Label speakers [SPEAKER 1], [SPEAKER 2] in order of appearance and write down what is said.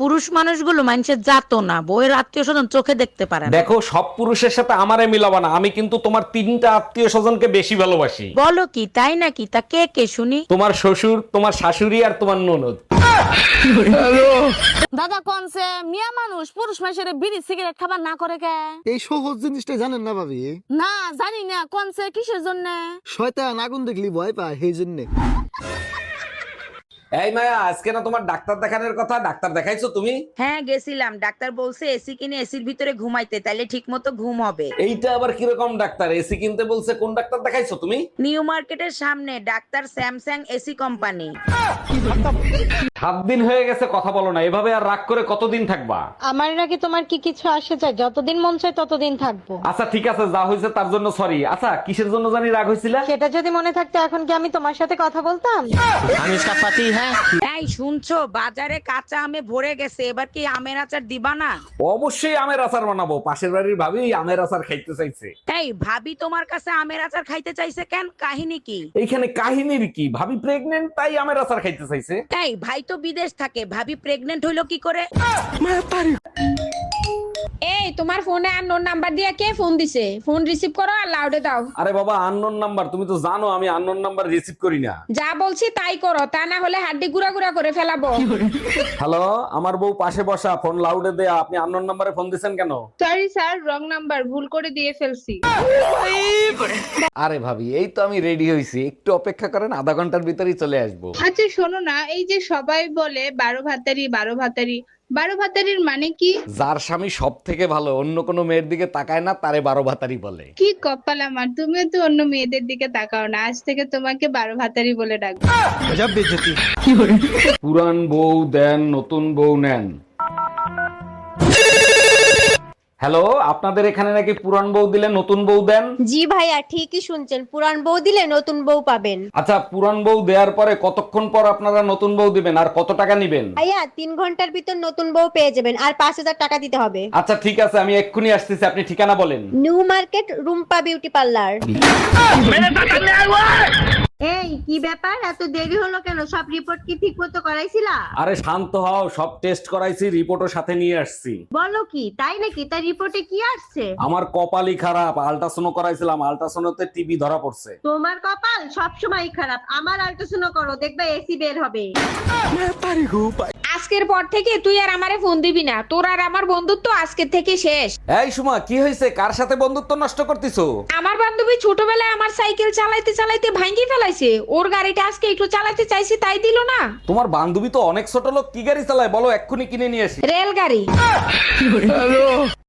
[SPEAKER 1] পুরুষ মানুষগুলো মানুষের জাতো না, বউয়ের আত্মীয় স্বজন চোখে দেখতে পারে না।
[SPEAKER 2] দেখো, সব পুরুষের সাথে আমারে মিলাবা না। আমি কিন্তু তোমার 3টা আত্মীয় স্বজনকে বেশি ভালোবাসি।
[SPEAKER 1] বলো কি, তাই নাকি? তা কে কে শুনি।
[SPEAKER 2] তোমার শ্বশুর, তোমার শাশুড়ি আর তোমার ননদ।
[SPEAKER 3] দাদা কোনছে মিয়া মানুষ পুরুষ মানুষের বিড়ি সিগারেট খাবার না করে কে?
[SPEAKER 4] এই সহজ জিনিসটা জানেন না ভাবি?
[SPEAKER 3] না জানি না কোনছে কিসের জন্য।
[SPEAKER 4] শয়তান আগুন দেখলি ভয় পায় সেই জন্যে।
[SPEAKER 2] এই মায়া, আজকে না তোমার ডাক্তার দেখানোর কথা, ডাক্তার দেখাইছো তুমি?
[SPEAKER 1] হ্যাঁ গেছিলাম, ডাক্তার বলছে এসি কিনে এসির ভিতরে ঘুমাইতে, তাইলে ঠিক মতো ঘুম হবে।
[SPEAKER 2] এইটা আবার কিরকম ডাক্তার? এসি কিনতে বলছে? কোন ডাক্তার দেখাইছো তুমি?
[SPEAKER 1] নিউ মার্কেটের সামনে ডাক্তার স্যামসাং এসি কোম্পানি।
[SPEAKER 2] 7 দিন হয়ে গেছে কথা বলো না, এভাবে আর রাগ করে কতদিন থাকবা?
[SPEAKER 5] আমার নাকি তোমার কি কিছু আসে যায়? যতদিন মন চায় ততদিন থাকবো।
[SPEAKER 2] আচ্ছা ঠিক আছে, যা হয়েছে তার জন্য সরি। আচ্ছা, কিসের জন্য জানি রাগ হয়েছিল?
[SPEAKER 5] সেটা যদি মনে থাকতো এখন কি আমি তোমার সাথে কথা বলতাম?
[SPEAKER 1] এই শুনছো, বাজারে কাঁচা আমে ভরে গেছে, এবার কি আমের আচার দিবা না?
[SPEAKER 2] অবশ্যই আমের আচার বানাবো। পাশের বাড়ির ভাবি আমের আচার খাইতে চাইছে।
[SPEAKER 1] এই ভাবি তোমার কাছে আমের আচার খাইতে চাইছে কেন? কাহিনী কি?
[SPEAKER 2] এইখানে কাহিনীর কি? ভাবি প্রেগনেন্ট, তাই আমের আচার খাইতে চাইছে।
[SPEAKER 1] এই ভাই তো বিদেশ থাকে, ভাবি প্রেগনেন্ট হইলো কি করে?
[SPEAKER 6] এই তোমার ফোনে আননোন নাম্বার দিয়ে কে ফোন দিছে? ফোন রিসিভ করো আর লাউডে দাও।
[SPEAKER 2] আরে বাবা, আননোন নাম্বার, তুমি তো জানো আমি আননোন নাম্বার রিসিভ করি না।
[SPEAKER 6] যা বলছি তাই করো, তা না হলে হাড্ডি গুড়া গুড়া করে ফেলাবো।
[SPEAKER 2] হ্যালো, আমার বউ পাশে বসা, ফোন লাউডে দেয়া, আপনি আননোন নাম্বারে ফোন দিছেন কেন?
[SPEAKER 7] সরি স্যার, রং নাম্বার ভুল করে দিয়ে ফেলছি।
[SPEAKER 2] আরে ভাবি, এই তো আমি রেডি হইছি, একটু অপেক্ষা করেন, আধা ঘন্টার ভিতরেই চলে আসবো।
[SPEAKER 7] আচ্ছা শোনো না, এই যে সবাই বলে 12 ভাতারি 12 ভাতারি, 12 ভাতারির মানে কি?
[SPEAKER 2] যার স্বামী সব থেকে ভালো, অন্য কোনো মেয়ের দিকে তাকায় না, তারে 12 ভাতারি বলে।
[SPEAKER 7] কি কপাল আমার, তুমিও তো অন্য মেয়েদের দিকে তাকাও না। আজ থেকে তোমাকে 12 ভাতারি বলে ডাকবো।
[SPEAKER 2] পুরান বউ দেন, নতুন বউ নেন। হ্যালো, আপনাদের এখানে নাকি পুরান বউ দিলে নতুন বউ দেন?
[SPEAKER 5] জি ভাইয়া, ঠিকই শুনছেন, পুরান বউ দিলে নতুন বউ পাবেন।
[SPEAKER 2] আচ্ছা, পুরান বউ দেওয়ার পরে কতক্ষণ পর আপনারা নতুন বউ দিবেন আর কত টাকা নিবেন?
[SPEAKER 5] ভাইয়া 3 ঘন্টার ভিতর নতুন বউ পেয়ে যাবেন, আর 5000 টাকা দিতে হবে।
[SPEAKER 2] আচ্ছা ঠিক আছে, আমি এক্ষুনি আসতেছি, আপনি ঠিকানা বলেন।
[SPEAKER 5] New market Rumpa beauty parlour. এই কি ব্যাপার, এত দেরি হলো কেন? সব রিপোর্ট কি ঠিক মতো করাইছিলা?
[SPEAKER 2] আরে শান্ত হও, সব টেস্ট করাইছি, রিপোর্টও সাথে নিয়ে আসছি।
[SPEAKER 5] বলো কি, তাই নাকি? তার রিপোর্টে কি আসছে?
[SPEAKER 2] আমার কপালই খারাপ, আল্ট্রাসাউন্ড করাইছিলাম, আল্ট্রাসাউন্ডে টিবি ধরা পড়ছে।
[SPEAKER 5] তোমার কপাল সব সময় খারাপ। আমার আল্ট্রাসাউন্ড করো, দেখবে এসি বের হবে।
[SPEAKER 6] আজকের পর থেকে তুই আর আমারে ফোন দিবি না, তোর আর আমার বন্ধুত্ব আজকের থেকে শেষ।
[SPEAKER 2] এই সুমা, কি হয়েছে? কার সাথে বন্ধুত্ব নষ্ট করতেছো?
[SPEAKER 6] আমার বান্ধবী ছোটবেলায় আমার সাইকেল চালাইতে চালাইতে ভাঙ্গি ফেলাইছে, ওর গাড়িটা আজকে একটু চালাতে চাইছি তাই দিল না।
[SPEAKER 2] তোমার বান্ধবী তো অনেক ছোট লোক, কি গাড়ি চালায় বলো, এক্ষুনি কিনে নিয়ে আসি।
[SPEAKER 6] রেলগাড়ি।